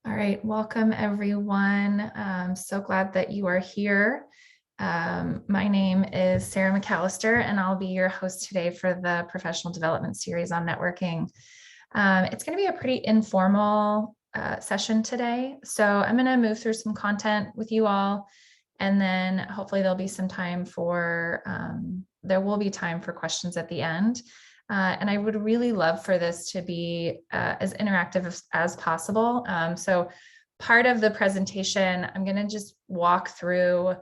All right, welcome everyone. I'm so glad that you are here. My name is Sarah McAllister, and I'll be your host today for the professional development series on networking. It's going to be a pretty informal session today. So I'm going to move through some content with you all, and then hopefully there will be time for questions at the end. And I would really love for this to be as interactive as possible. So part of the presentation, I'm going to just walk through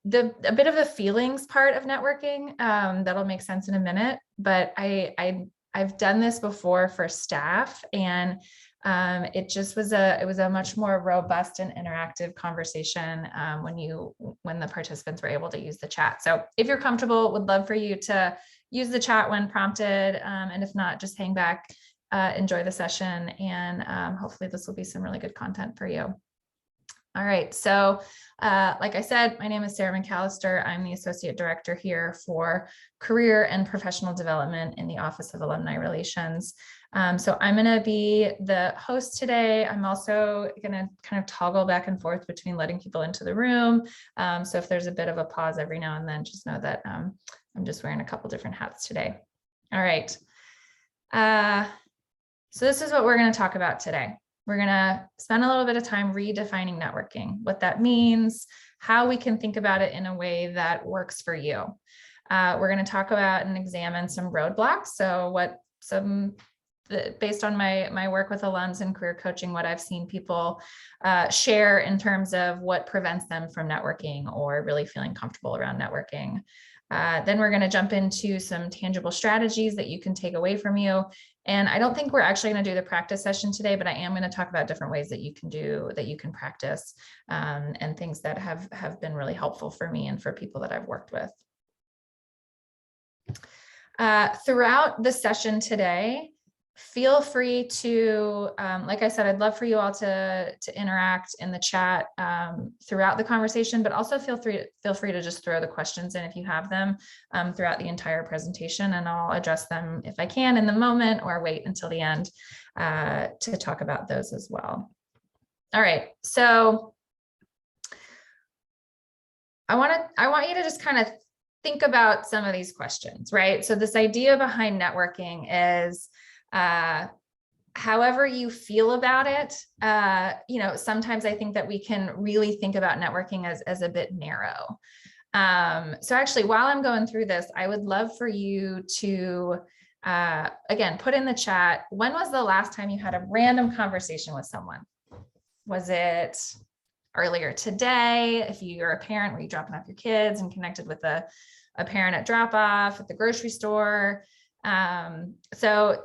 a bit of the feelings part of networking. That'll make sense in a minute, but I've done this before for staff, and it was a much more robust and interactive conversation when the participants were able to use the chat. So if you're comfortable, would love for you to use the chat when prompted, and if not, just hang back, enjoy the session, and hopefully this will be some really good content for you. All right, so like I said, my name is Sarah McAllister. I'm the Associate Director here for Career and Professional Development in the Office of Alumni Relations. So I'm going to be the host today. I'm also going to kind of toggle back and forth between letting people into the room. So if there's a bit of a pause every now and then, just know that I'm just wearing a couple different hats today. All right. So this is what we're going to talk about today. We're going to spend a little bit of time redefining networking, what that means, how we can think about it in a way that works for you. We're going to talk about and examine some roadblocks. So based on my work with alums and career coaching, what I've seen people share in terms of what prevents them from networking or really feeling comfortable around networking. Then we're going to jump into some tangible strategies that you can take away from you. And I don't think we're actually going to do the practice session today, but I am going to talk about different ways that you can practice, and things that have been really helpful for me and for people that I've worked with. Throughout the session today, feel free to, like I said, I'd love for you all to interact in the chat throughout the conversation, but also feel free to just throw the questions in if you have them throughout the entire presentation, and I'll address them if I can in the moment or wait until the end to talk about those as well. All right, so I want you to just kind of think about some of these questions, right? So this idea behind networking is, however you feel about it, sometimes I think that we can really think about networking as a bit narrow. So actually, while I'm going through this, I would love for you to, again, put in the chat, when was the last time you had a random conversation with someone? Was it earlier today? If you're a parent, were you dropping off your kids and connected with a parent at drop off at the grocery store? So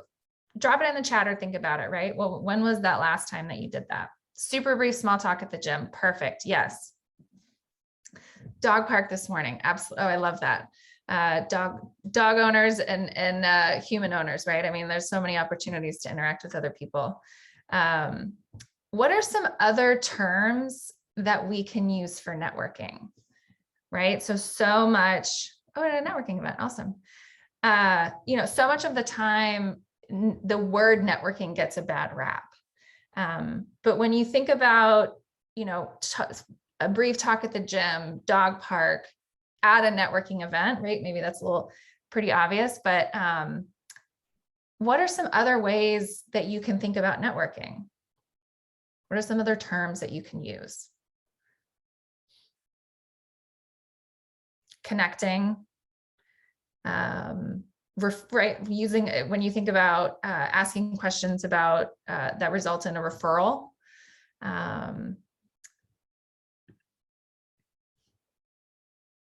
drop it in the chat or think about it, right? Well, when was that last time that you did that? Super brief small talk at the gym. Perfect. Yes. Dog park this morning. Absolutely. Oh, I love that. Dog owners and human owners, right? I mean, there's so many opportunities to interact with other people. What are some other terms that we can use for networking, right? So much, oh, at a networking event. Awesome. So much of the time, the word networking gets a bad rap. But when you think about, a brief talk at the gym, dog park, at a networking event, right? Maybe that's a little pretty obvious, but what are some other ways that you can think about networking? What are some other terms that you can use? Connecting, right? Using, when you think about asking questions about that result in a referral.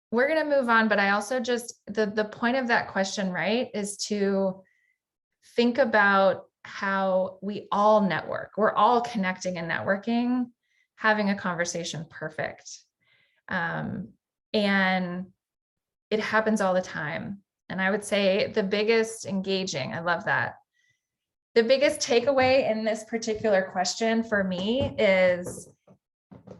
We're going to move on, but I also just, the point of that question, right, is to think about how we all network. We're all connecting and networking, having a conversation perfect. And it happens all the time. And I would say the biggest engaging, I love that. The biggest takeaway in this particular question for me is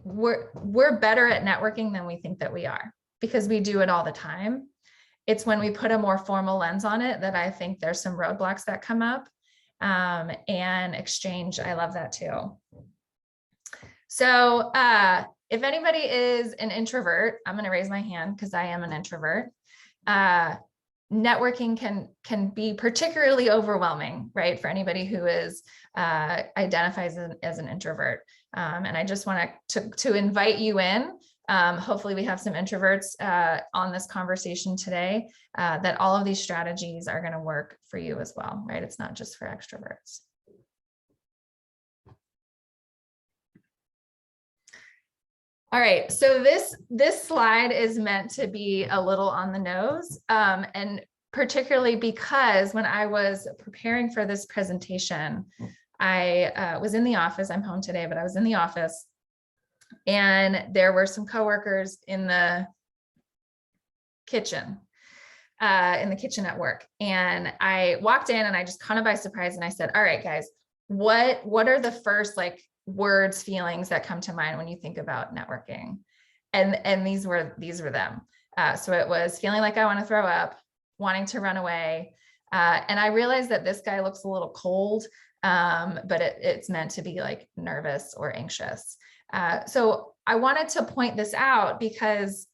we're better at networking than we think that we are, because we do it all the time. It's when we put a more formal lens on it that I think there's some roadblocks that come up. and exchange. I love that too. So if anybody is an introvert, I'm going to raise my hand because I am an introvert. Networking can be particularly overwhelming, right? For anybody who is identifies as an introvert. And I just want to invite you in. Hopefully we have some introverts on this conversation today, that all of these strategies are going to work for you as well, right? It's not just for extroverts. All right, so this slide is meant to be a little on the nose, and particularly because when I was preparing for this presentation, I was in the office. I'm home today, but I was in the office, and there were some coworkers in the kitchen at work, and I walked in and I just caught them by surprise, and I said, "All right, guys, what are the first words, feelings that come to mind when you think about networking?" And these were them. So it was feeling like I want to throw up, wanting to run away. And I realized that this guy looks a little cold, but it's meant to be like nervous or anxious. So I wanted to point this out because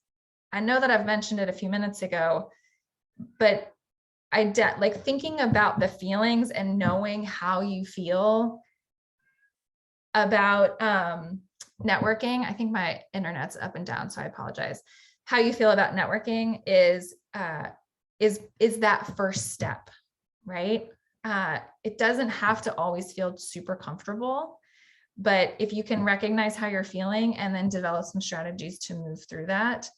I know that I've mentioned it a few minutes ago, but thinking about the feelings and knowing how you feel about networking. I think my internet's up and down, so I apologize. How you feel about networking is that first step, right? It doesn't have to always feel super comfortable, but if you can recognize how you're feeling and then develop some strategies to move through that,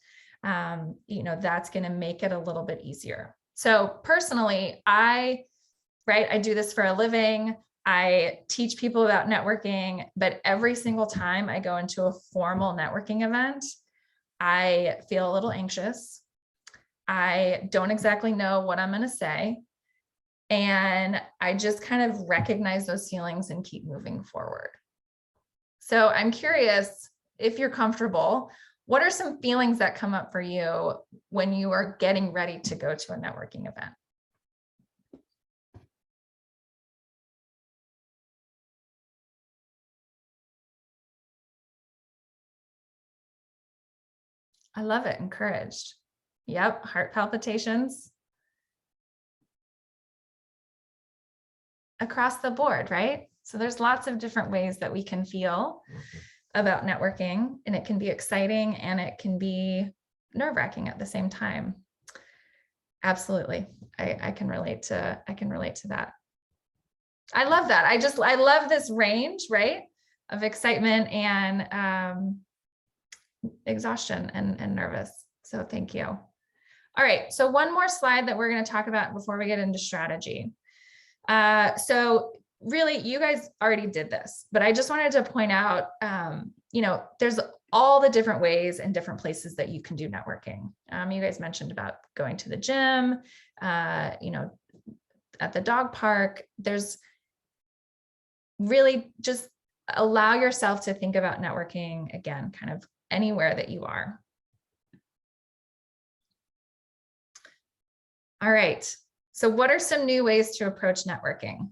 that's going to make it a little bit easier. So personally, I do this for a living. I teach people about networking, but every single time I go into a formal networking event, I feel a little anxious. I don't exactly know what I'm going to say. And I just kind of recognize those feelings and keep moving forward. So I'm curious, if you're comfortable, what are some feelings that come up for you when you are getting ready to go to a networking event? I love it. Encouraged. Yep. Heart palpitations. Across the board, right? So there's lots of different ways that we can feel about networking, and it can be exciting and it can be nerve-wracking at the same time. Absolutely. I can relate to that. I love that. I love this range, right? Of excitement and exhaustion and nervous. So thank you. All right. So one more slide that we're going to talk about before we get into strategy. So really, you guys already did this, but I just wanted to point out, there's all the different ways and different places that you can do networking. You guys mentioned about going to the gym, at the dog park. There's really just allow yourself to think about networking again, kind of anywhere that you are. All right. So what are some new ways to approach networking?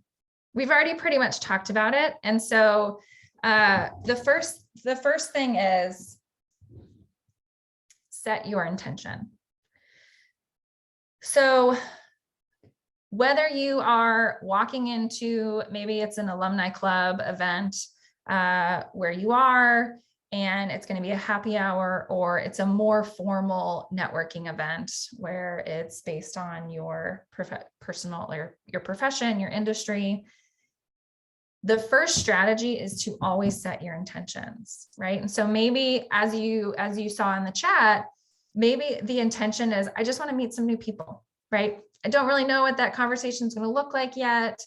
We've already pretty much talked about it. And so the first thing is set your intention. So whether you are walking into, maybe it's an alumni club event where you are, and it's going to be a happy hour, or it's a more formal networking event where it's based on your personal or your profession, your industry. The first strategy is to always set your intentions, right? And so maybe as you saw in the chat, maybe the intention is, I just want to meet some new people, right? I don't really know what that conversation is going to look like yet.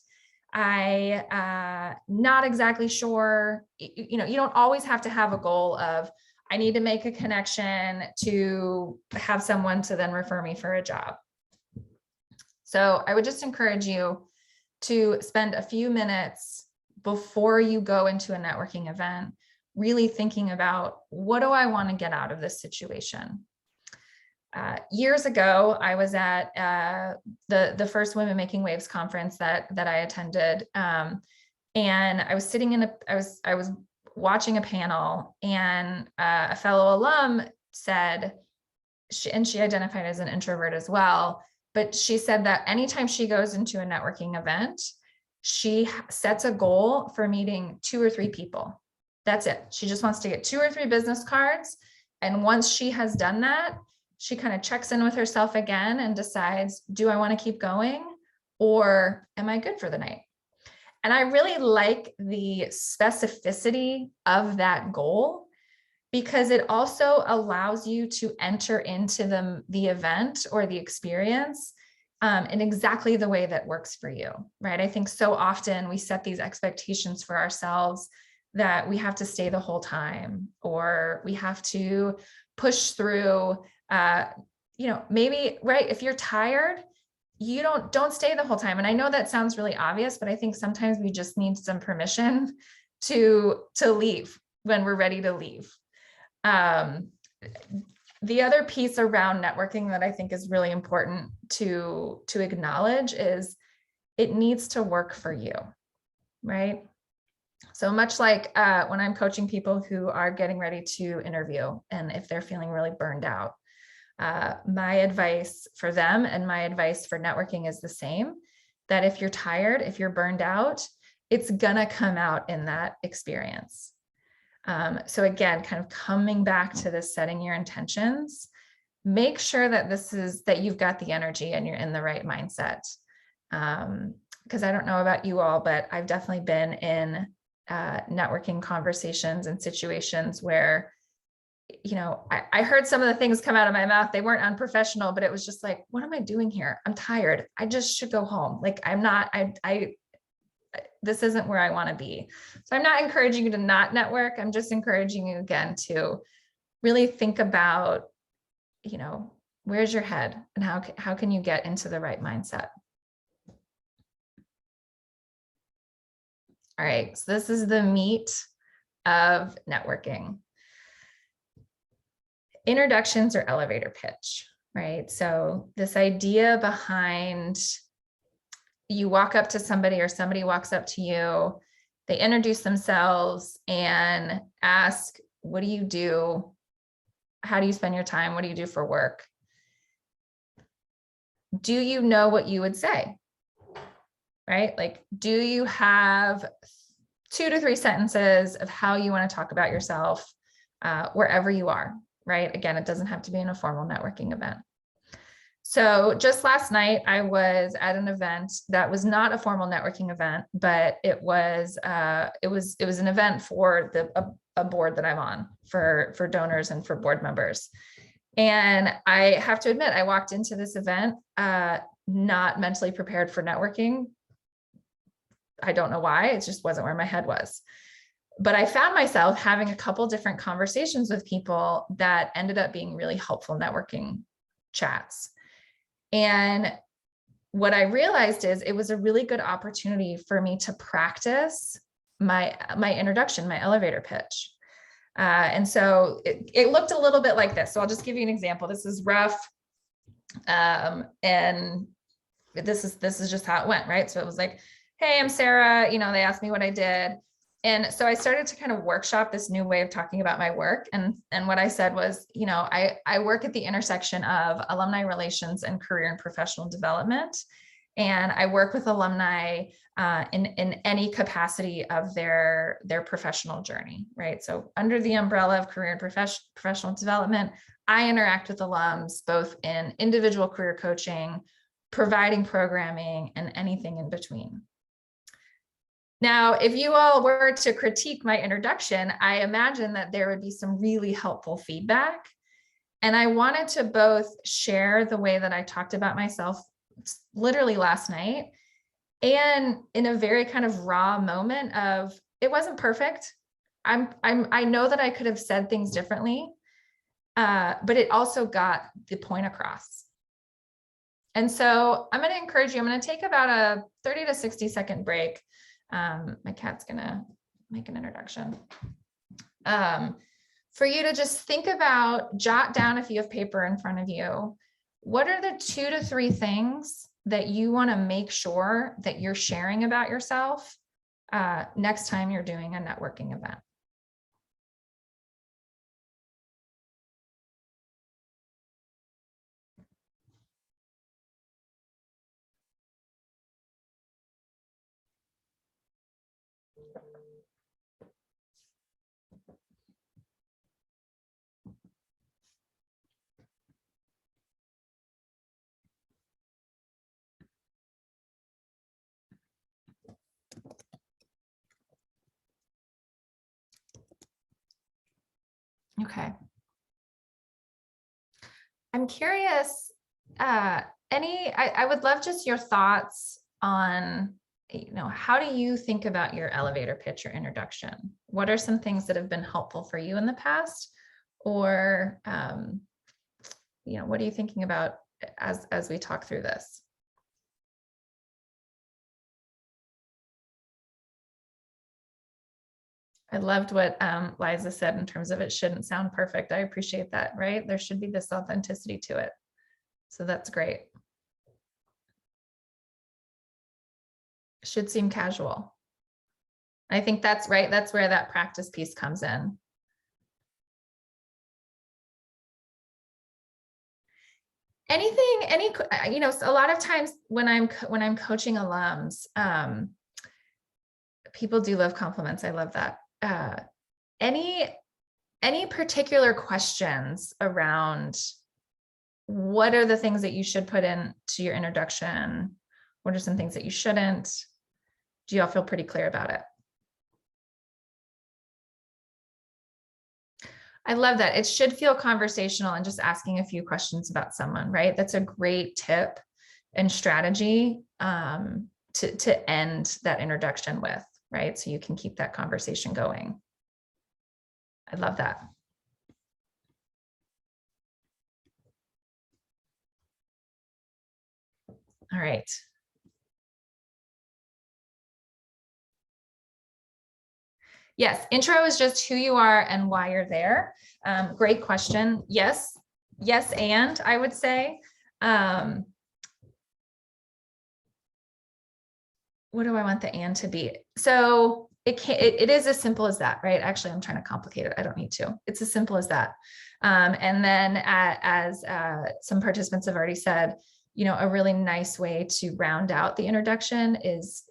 Not exactly sure. You don't always have to have a goal of, I need to make a connection to have someone to then refer me for a job. So I would just encourage you to spend a few minutes before you go into a networking event, really thinking about, what do I want to get out of this situation? Years ago, I was at the first Women Making Waves conference that I attended, and I was sitting in I was watching a panel, and a fellow alum said, she identified as an introvert as well, but she said that anytime she goes into a networking event, she sets a goal for meeting 2 or 3 people. That's it. She just wants to get 2 or 3 business cards. And once she has done that, she kind of checks in with herself again and decides, do I want to keep going, or am I good for the night? And I really like the specificity of that goal, because it also allows you to enter into the event or the experience in exactly the way that works for you, right? I think so often we set these expectations for ourselves that we have to stay the whole time, or we have to push through, maybe, right? If you're tired, you don't stay the whole time. And I know that sounds really obvious, but I think sometimes we just need some permission to leave when we're ready to leave. The other piece around networking that I think is really important to acknowledge is it needs to work for you, right? So much like when I'm coaching people who are getting ready to interview, and if they're feeling really burned out, my advice for them and my advice for networking is the same, that if you're tired, if you're burned out, it's gonna come out in that experience. So again, kind of coming back to this, setting your intentions, make sure that that you've got the energy and you're in the right mindset. Because I don't know about you all, but I've definitely been in networking conversations and situations where, I heard some of the things come out of my mouth. They weren't unprofessional, but it was just like, what am I doing here? I'm tired. I just should go home. Like, I'm not, this isn't where I want to be. So I'm not encouraging you to not network. I'm just encouraging you again to really think about, where's your head and how can you get into the right mindset? All right, so this is the meat of networking. Introductions or elevator pitch, right? So this idea behind, you walk up to somebody or somebody walks up to you, they introduce themselves and ask, what do you do? How do you spend your time? What do you do for work? Do you know what you would say? Right? Like, do you have 2 to 3 sentences of how you want to talk about yourself wherever you are, right? Again, it doesn't have to be in a formal networking event. So just last night, I was at an event that was not a formal networking event, but it was an event for a board that I'm on for donors and for board members. And I have to admit, I walked into this event not mentally prepared for networking. I don't know why, it just wasn't where my head was. But I found myself having a couple different conversations with people that ended up being really helpful networking chats. And what I realized is it was a really good opportunity for me to practice my introduction, my elevator pitch. And so it looked a little bit like this. So I'll just give you an example. This is rough. And this is just how it went, right? So it was like, hey, I'm Sarah, they asked me what I did. And so I started to kind of workshop this new way of talking about my work. And what I said was, I work at the intersection of alumni relations and career and professional development. And I work with alumni in any capacity of their professional journey, right? So under the umbrella of career and professional development, I interact with alums both in individual career coaching, providing programming, and anything in between. Now, if you all were to critique my introduction, I imagine that there would be some really helpful feedback. And I wanted to both share the way that I talked about myself literally last night, and in a very kind of raw moment of, it wasn't perfect. I know that I could have said things differently, but it also got the point across. And so I'm going to encourage you, I'm going to take about a 30 to 60 second break. My cat's gonna make an introduction. for you to just think about, jot down if you have paper in front of you, what are the 2 to 3 things that you want to make sure that you're sharing about yourself next time you're doing a networking event? Okay. I'm curious, I would love just your thoughts on, how do you think about your elevator pitch or introduction? What are some things that have been helpful for you in the past? Or, what are you thinking about as we talk through this? I loved what Liza said in terms of it shouldn't sound perfect. I appreciate that, right? There should be this authenticity to it. So that's great. Should seem casual. I think that's right. That's where that practice piece comes in. A lot of times when I'm coaching alums, people do love compliments. I love that. Any particular questions around what are the things that you should put into your introduction? What are some things that you shouldn't? Do you all feel pretty clear about it? I love that. It should feel conversational and just asking a few questions about someone, right? That's a great tip and strategy to end that introduction with, right? So you can keep that conversation going. I love that. All right. Yes, intro is just who you are and why you're there. Great question. Yes, and I would say, what do I want the and to be? So it is as simple as that, right? Actually, I'm trying to complicate it. I don't need to. It's as simple as that. And then as some participants have already said, a really nice way to round out the introduction is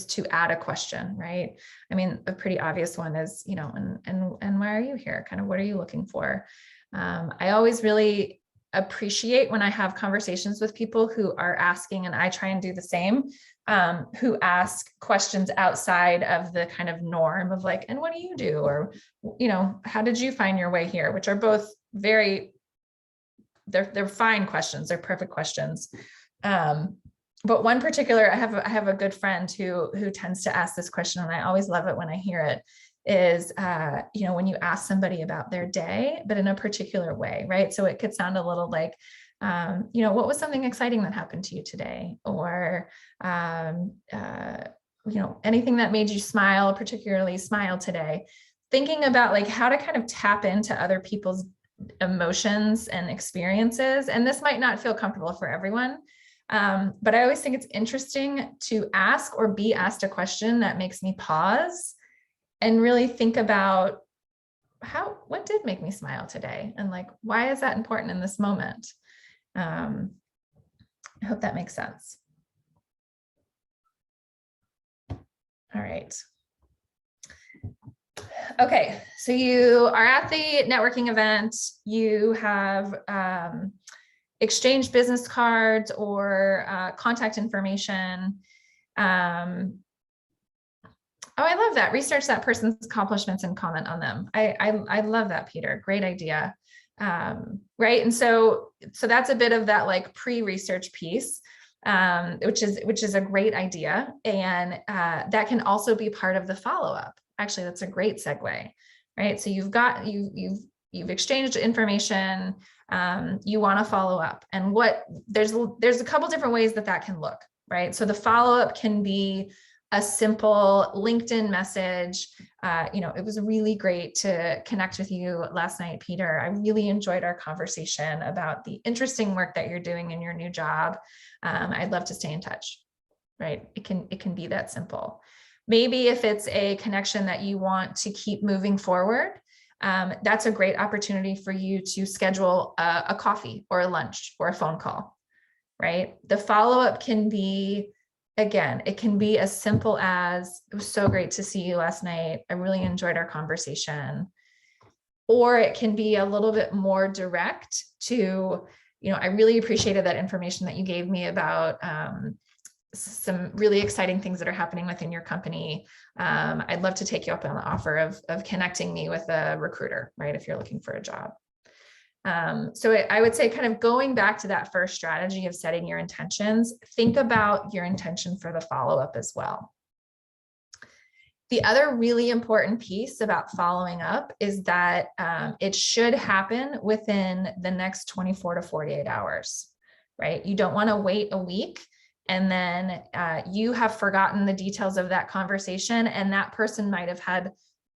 to add a question, right? I mean, a pretty obvious one is, and why are you here? Kind of, what are you looking for? I always really appreciate when I have conversations with people who are asking, and I try and do the same, who ask questions outside of the kind of norm of like, and what do you do? Or, how did you find your way here? Which are both they're fine questions. They're perfect questions. But one particular, I have a good friend who tends to ask this question, and I always love it when I hear it, is, when you ask somebody about their day, but in a particular way, right? So it could sound a little like, what was something exciting that happened to you today? Or, anything that made you smile, particularly smile today. Thinking about like how to kind of tap into other people's emotions and experiences. And this might not feel comfortable for everyone. But I always think it's interesting to ask or be asked a question that makes me pause and really think about what did make me smile today? And like, why is that important in this moment? I hope that makes sense. All right. Okay, so you are at the networking event, you have exchanged business cards or contact information. Oh, I love that. Research that person's accomplishments and comment on them. I love that, Peter. Great idea. Right. And so that's a bit of that like pre-research piece, which is a great idea. And that can also be part of the follow-up. Actually, that's a great segue, right? So you've exchanged information, you want to follow up, and there's a couple different ways that can look, right? So the follow-up can be a simple LinkedIn message. It was really great to connect with you last night, Peter. I really enjoyed our conversation about the interesting work that you're doing in your new job. I'd love to stay in touch, right? It can be that simple. Maybe if it's a connection that you want to keep moving forward, that's a great opportunity for you to schedule a coffee or a lunch or a phone call, right? The follow-up can be, again, it can be as simple as, it was so great to see you last night. I really enjoyed our conversation. Or it can be a little bit more direct to, I really appreciated that information that you gave me about some really exciting things that are happening within your company. I'd love to take you up on the offer of connecting me with a recruiter, right? If you're looking for a job. So I would say kind of going back to that first strategy of setting your intentions, think about your intention for the follow-up as well. The other really important piece about following up is that it should happen within the next 24 to 48 hours, right? You don't want to wait a week and then you have forgotten the details of that conversation, and that person might have had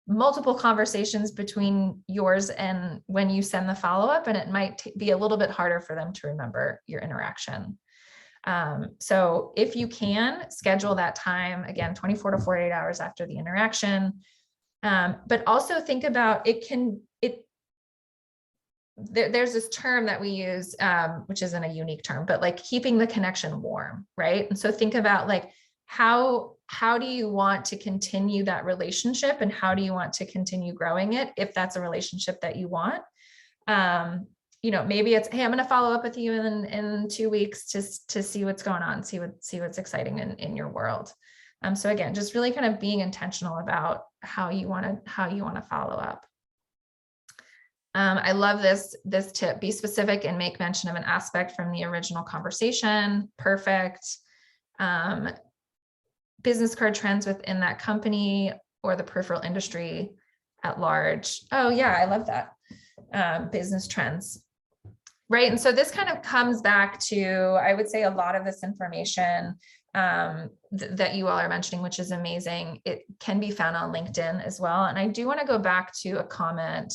multiple conversations between yours and when you send the follow-up, and it might be a little bit harder for them to remember your interaction. So if you can schedule that time, again, 24 to 48 hours after the interaction, but also think about there's this term that we use, which isn't a unique term, but like keeping the connection warm, right? And so think about like, how do you want to continue that relationship, and how do you want to continue growing it if that's a relationship that you want? Maybe it's, hey, I'm going to follow up with you in 2 weeks to see what's going on, see what's exciting in your world. So again, just really kind of being intentional about how you want to follow up. I love this tip. Be specific and make mention of an aspect from the original conversation. Perfect. Business card trends within that company or the peripheral industry at large. Oh yeah, I love that. Business trends. Right. And so this kind of comes back to, I would say, a lot of this information that you all are mentioning, which is amazing. It can be found on LinkedIn as well. And I do want to go back to a comment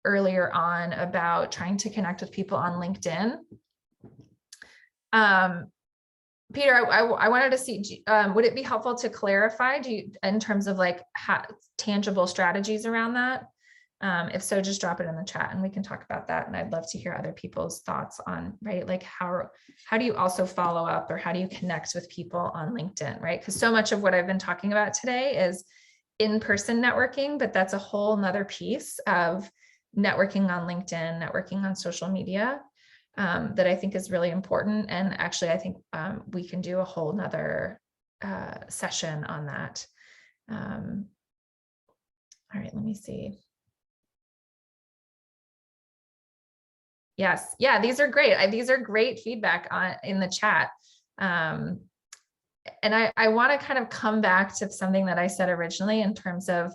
earlier on about trying to connect with people on LinkedIn. Peter, I wanted to see, would it be helpful to clarify, in terms of like tangible strategies around that? If so, just drop it in the chat and we can talk about that. And I'd love to hear other people's thoughts on, right? Like how do you also follow up, or how do you connect with people on LinkedIn, right? Because so much of what I've been talking about today is in-person networking, but that's a whole nother piece of networking on LinkedIn, networking on social media, that I think is really important. And actually, I think we can do a whole nother session on that. All right, let me see. Yes. Yeah, these are great. These are great feedback in the chat. And I want to kind of come back to something that I said originally in terms of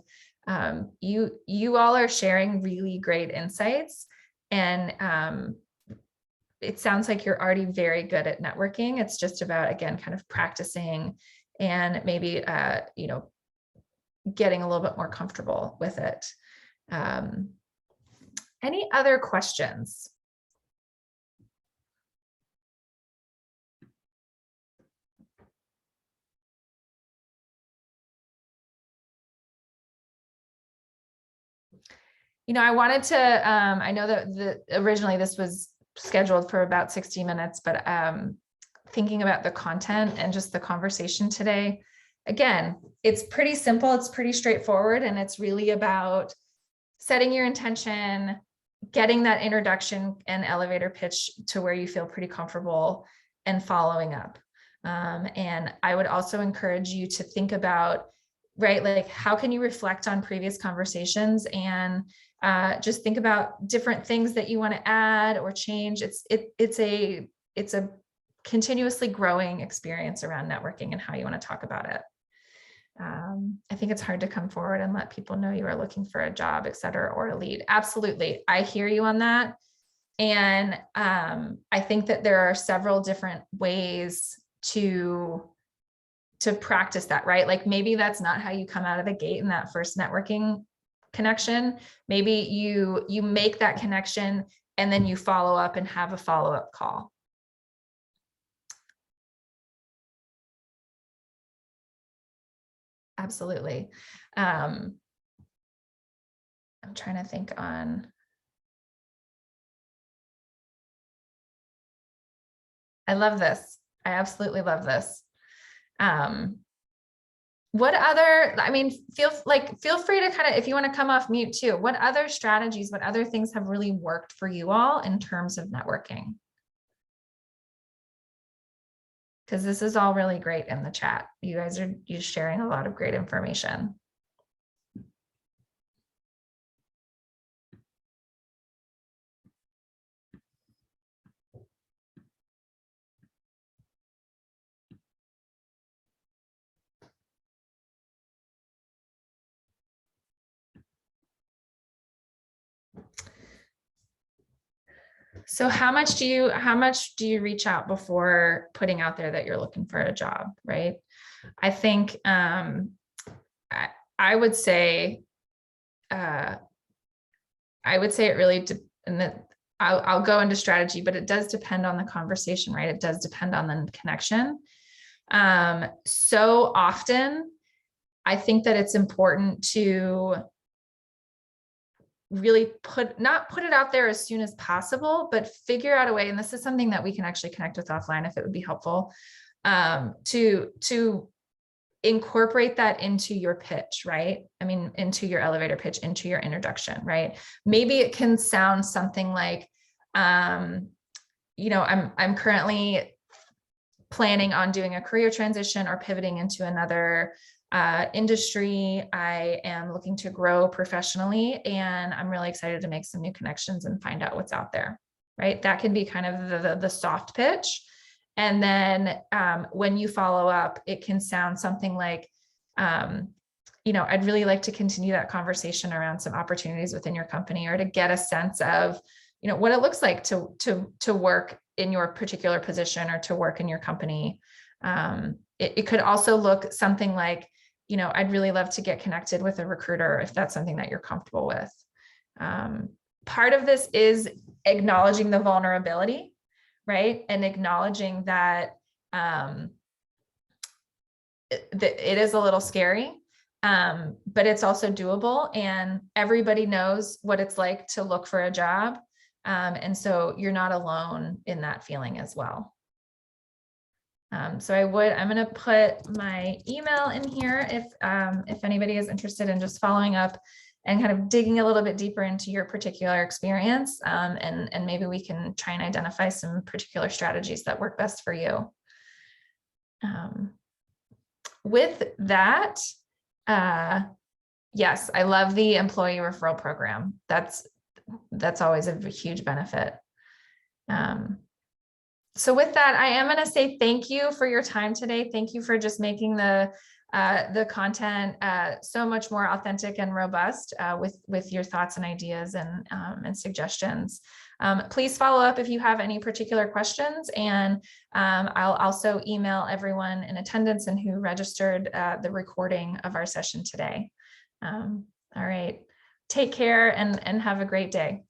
you all are sharing really great insights, and it sounds like you're already very good at networking. It's just about, again, kind of practicing and maybe, getting a little bit more comfortable with it. Any other questions? I wanted to, I know that originally this was scheduled for about 60 minutes, but thinking about the content and just the conversation today, again, it's pretty simple, it's pretty straightforward, and it's really about setting your intention, getting that introduction and elevator pitch to where you feel pretty comfortable, and following up. And I would also encourage you to think about, right, like how can you reflect on previous conversations and just think about different things that you want to add or change. It's a continuously growing experience around networking and how you want to talk about it. I think it's hard to come forward and let people know you are looking for a job, et cetera, or a lead. Absolutely. I hear you on that. And I think that there are several different ways to practice that, right? Like maybe that's not how you come out of the gate in that first networking connection. Maybe you make that connection and then you follow up and have a follow-up call. Absolutely. I'm trying to think on. I love this. I absolutely love this. What other, I mean, feel free to kind of, if you want to come off mute too, what other strategies, what other things have really worked for you all in terms of networking? Because this is all really great in the chat. You guys are sharing a lot of great information. So how much do you reach out before putting out there that you're looking for a job, right? I think I would say it really and that I'll go into strategy, but it does depend on the conversation, right? It does depend on the connection. So often I think that it's important to really not put it out there as soon as possible, but figure out a way. And this is something that we can actually connect with offline if it would be helpful, to incorporate that into your pitch, right? I mean, into your elevator pitch, into your introduction, right? Maybe it can sound something like, I'm currently planning on doing a career transition or pivoting into another industry. I am looking to grow professionally, and I'm really excited to make some new connections and find out what's out there, right? That can be kind of the soft pitch. And then when you follow up, it can sound something like, I'd really like to continue that conversation around some opportunities within your company, or to get a sense of, what it looks like to work in your particular position or to work in your company. It could also look something like, I'd really love to get connected with a recruiter if that's something that you're comfortable with. Part of this is acknowledging the vulnerability, right? And acknowledging that it is a little scary, but it's also doable, and everybody knows what it's like to look for a job. And so you're not alone in that feeling as well. So I'm going to put my email in here if anybody is interested in just following up and kind of digging a little bit deeper into your particular experience. And maybe we can try and identify some particular strategies that work best for you. With that, yes, I love the employee referral program. That's always a huge benefit. So with that, I am going to say thank you for your time today. Thank you for just making the content so much more authentic and robust with your thoughts and ideas and suggestions. Please follow up if you have any particular questions, and I'll also email everyone in attendance and who registered the recording of our session today. All right, take care and have a great day.